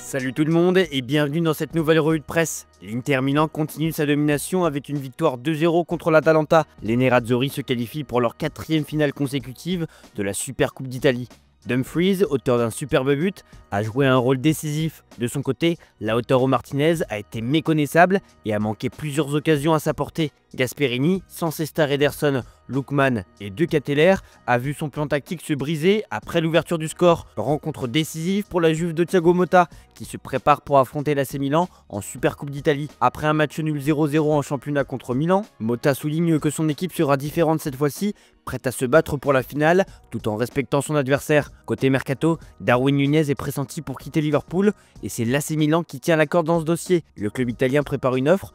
Salut tout le monde et bienvenue dans cette nouvelle revue de presse. L'Inter Milan continue sa domination avec une victoire 2-0 contre l'Atalanta. Les Nerazzurri se qualifient pour leur 4e finale consécutive de la Super Coupe d'Italie. Dumfries, auteur d'un superbe but, a joué un rôle décisif. De son côté, Lautaro Martinez a été méconnaissable et a manqué plusieurs occasions à sa portée. Gasperini, sans ses stars Ederson, Lookman et De Ketelaere, a vu son plan tactique se briser après l'ouverture du score. Rencontre décisive pour la Juve de Thiago Motta, qui se prépare pour affronter l'AC Milan en Super Coupe d'Italie. Après un match nul 0-0 en championnat contre Milan, Motta souligne que son équipe sera différente cette fois-ci, prête à se battre pour la finale tout en respectant son adversaire. Côté mercato, Darwin Nunez est pressenti pour quitter Liverpool et c'est l'AC Milan qui tient la corde dans ce dossier. Le club italien prépare une offre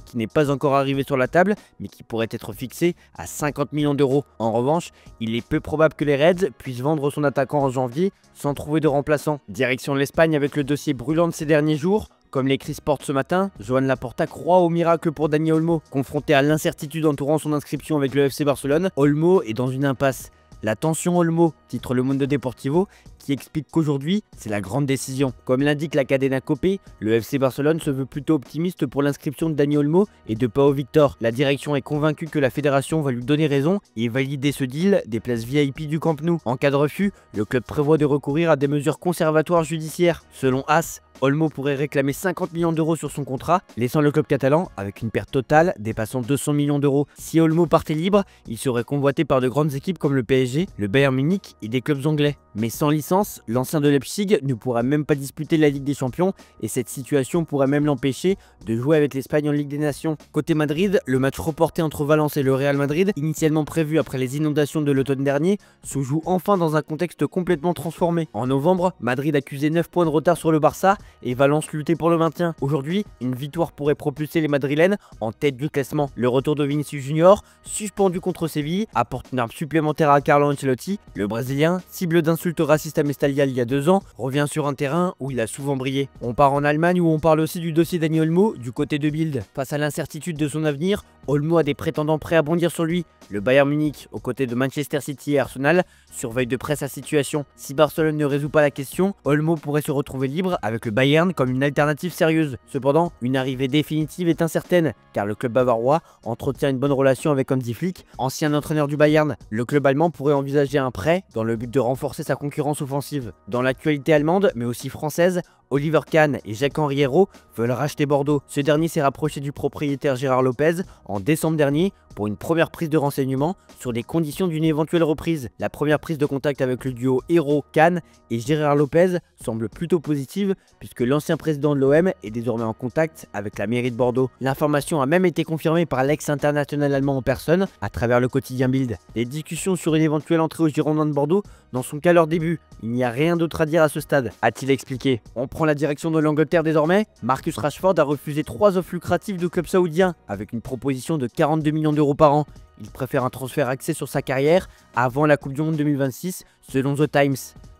qui n'est pas encore arrivée sur la table mais qui pourrait être fixée à 50 millions d'euros. En revanche, il est peu probable que les Reds puissent vendre son attaquant en janvier sans trouver de remplaçant. Direction l'Espagne avec le dossier brûlant de ces derniers jours. Comme l'écrit Sport ce matin, Joan Laporta croit au miracle pour Dani Olmo. Confronté à l'incertitude entourant son inscription avec le FC Barcelone, Olmo est dans une impasse. La tension Olmo, titre Le Mundo Deportivo, qui explique qu'aujourd'hui, c'est la grande décision. Comme l'indique la Cadena Copé, le FC Barcelone se veut plutôt optimiste pour l'inscription de Dani Olmo et de Pau Victor. La direction est convaincue que la fédération va lui donner raison et valider ce deal des places VIP du Camp Nou. En cas de refus, le club prévoit de recourir à des mesures conservatoires judiciaires. Selon AS, Olmo pourrait réclamer 50 millions d'euros sur son contrat, laissant le club catalan avec une perte totale dépassant 200 millions d'euros. Si Olmo partait libre, il serait convoité par de grandes équipes comme le PSG, le Bayern Munich et des clubs anglais. Mais sans licence, l'ancien de Leipzig ne pourra même pas disputer la Ligue des Champions et cette situation pourrait même l'empêcher de jouer avec l'Espagne en Ligue des Nations. Côté Madrid, le match reporté entre Valence et le Real Madrid, initialement prévu après les inondations de l'automne dernier, se joue enfin dans un contexte complètement transformé. En novembre, Madrid accusait 9 points de retard sur le Barça et Valence luttait pour le maintien. Aujourd'hui, une victoire pourrait propulser les Madrilènes en tête du classement. Le retour de Vinicius Junior, suspendu contre Séville, apporte une arme supplémentaire à Carlo Ancelotti. Le Brésilien, cible d'insultes racistes à Mestalla il y a 2 ans, revient sur un terrain où il a souvent brillé. On part en Allemagne où on parle aussi du dossier Dani Olmo du côté de Bild. Face à l'incertitude de son avenir, Olmo a des prétendants prêts à bondir sur lui. Le Bayern Munich, aux côtés de Manchester City et Arsenal, surveille de près sa situation. Si Barcelone ne résout pas la question, Olmo pourrait se retrouver libre avec le Bayern comme une alternative sérieuse. Cependant, une arrivée définitive est incertaine, car le club bavarois entretient une bonne relation avec Hansi Flick, ancien entraîneur du Bayern. Le club allemand pourrait envisager un prêt dans le but de renforcer sa concurrence offensive. Dans l'actualité allemande, mais aussi française, Oliver Kahn et Jacques-Henri Hérault veulent racheter Bordeaux. Ce dernier s'est rapproché du propriétaire Gérard Lopez en décembre dernier pour une première prise de renseignements sur les conditions d'une éventuelle reprise. La première prise de contact avec le duo Hérault-Kahn et Gérard Lopez semble plutôt positive puisque l'ancien président de l'OM est désormais en contact avec la mairie de Bordeaux. L'information a même été confirmée par l'ex-international allemand en personne à travers le quotidien Bild. Les discussions sur une éventuelle entrée aux Girondins de Bordeaux n'en sont qu'à leur début. Il n'y a rien d'autre à dire à ce stade, a-t-il expliqué. On prend la direction de l'Angleterre désormais. Marcus Rashford a refusé 3 offres lucratives de clubs saoudiens avec une proposition de 42 millions d'euros par an. Il préfère un transfert axé sur sa carrière avant la Coupe du Monde 2026 selon The Times.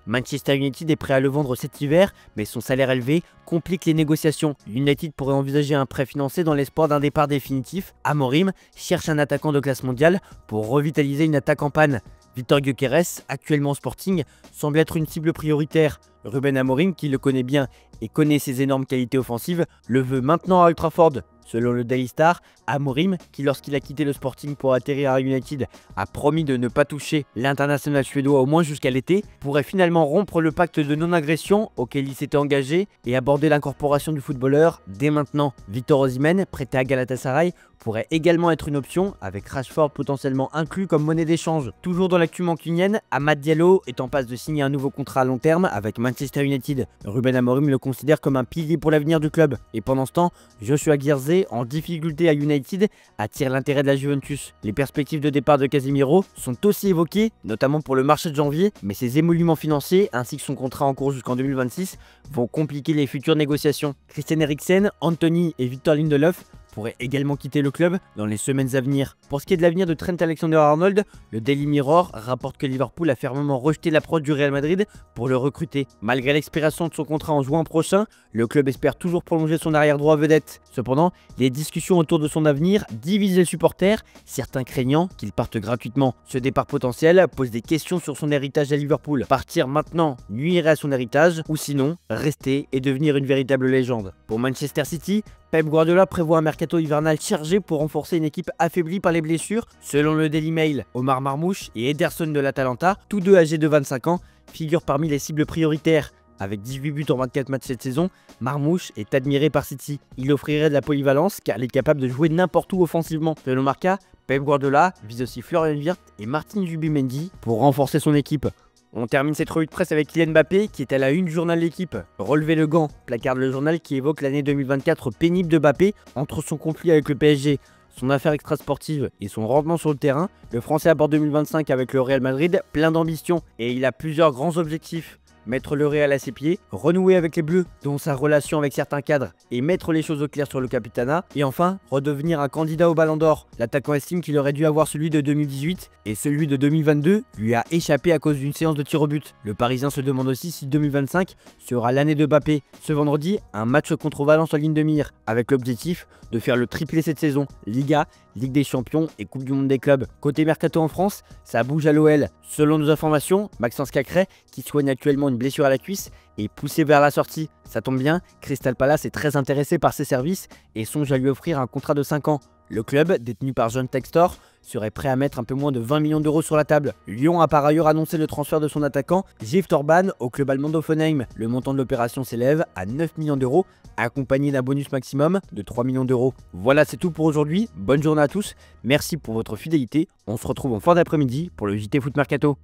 Manchester United est prêt à le vendre cet hiver, mais son salaire élevé complique les négociations. United pourrait envisager un prêt financé dans l'espoir d'un départ définitif. Amorim cherche un attaquant de classe mondiale pour revitaliser une attaque en panne. Victor Gyökeres, actuellement au Sporting, semble être une cible prioritaire. Ruben Amorim, qui le connaît bien et connaît ses énormes qualités offensives, le veut maintenant à Old Trafford. Selon le Daily Star, Amorim, qui lorsqu'il a quitté le Sporting pour atterrir à United, a promis de ne pas toucher l'international suédois au moins jusqu'à l'été, pourrait finalement rompre le pacte de non-agression auquel il s'était engagé et aborder l'incorporation du footballeur dès maintenant. Victor Osimhen, prêté à Galatasaray, pourrait également être une option, avec Rashford potentiellement inclus comme monnaie d'échange. Toujours dans l'actu mancunienne, Amad Diallo est en passe de signer un nouveau contrat à long terme avec Manchester United. Ruben Amorim le considère comme un pilier pour l'avenir du club. Et pendant ce temps, Joshua Zirkzee, en difficulté à United, attire l'intérêt de la Juventus. Les perspectives de départ de Casemiro sont aussi évoquées, notamment pour le marché de janvier, mais ses émoluments financiers ainsi que son contrat en cours jusqu'en 2026 vont compliquer les futures négociations. Christian Eriksen, Anthony et Victor Lindelof pourrait également quitter le club dans les semaines à venir. Pour ce qui est de l'avenir de Trent Alexander-Arnold, le Daily Mirror rapporte que Liverpool a fermement rejeté l'approche du Real Madrid pour le recruter. Malgré l'expiration de son contrat en juin prochain, le club espère toujours prolonger son arrière-droit vedette. Cependant, les discussions autour de son avenir divisent les supporters, certains craignant qu'il parte gratuitement. Ce départ potentiel pose des questions sur son héritage à Liverpool. Partir maintenant nuirait à son héritage, ou sinon, rester et devenir une véritable légende. Pour Manchester City, Pep Guardiola prévoit un mercato hivernal chargé pour renforcer une équipe affaiblie par les blessures. Selon le Daily Mail, Omar Marmoush et Ederson de l'Atalanta, tous deux âgés de 25 ans, figurent parmi les cibles prioritaires. Avec 18 buts en 24 matchs cette saison, Marmoush est admiré par City. Il offrirait de la polyvalence car il est capable de jouer n'importe où offensivement. Selon Marca, Pep Guardiola vise aussi Florian Wirtz et Martin Zubimendi pour renforcer son équipe. On termine cette revue de presse avec Kylian Mbappé qui est à la une du journal L'équipe. Relevez le gant, placarde le journal qui évoque l'année 2024 pénible de Mbappé entre son conflit avec le PSG, son affaire extrasportive et son rendement sur le terrain. Le Français aborde 2025 avec le Real Madrid plein d'ambition et il a plusieurs grands objectifs. Mettre le Real à ses pieds, renouer avec les Bleus, dont sa relation avec certains cadres, et mettre les choses au clair sur le Capitana, et enfin, redevenir un candidat au Ballon d'Or. L'attaquant estime qu'il aurait dû avoir celui de 2018, et celui de 2022 lui a échappé à cause d'une séance de tir au but. Le Parisien se demande aussi si 2025 sera l'année de Mbappé. Ce vendredi, un match contre Valence en ligne de mire, avec l'objectif de faire le triplé cette saison, Liga, Ligue des Champions et Coupe du Monde des clubs. Côté mercato en France, ça bouge à l'OL. Selon nos informations, Maxence Cacré, qui soigne actuellement une blessure à la cuisse, est poussé vers la sortie. Ça tombe bien, Crystal Palace est très intéressé par ses services et songe à lui offrir un contrat de 5 ans. Le club, détenu par John Textor, serait prêt à mettre un peu moins de 20 millions d'euros sur la table. Lyon a par ailleurs annoncé le transfert de son attaquant, Gif Torban, au club allemand d'Hoffenheim. Le montant de l'opération s'élève à 9 millions d'euros, accompagné d'un bonus maximum de 3 millions d'euros. Voilà, c'est tout pour aujourd'hui. Bonne journée à tous. Merci pour votre fidélité. On se retrouve en fin d'après-midi pour le JT Foot Mercato.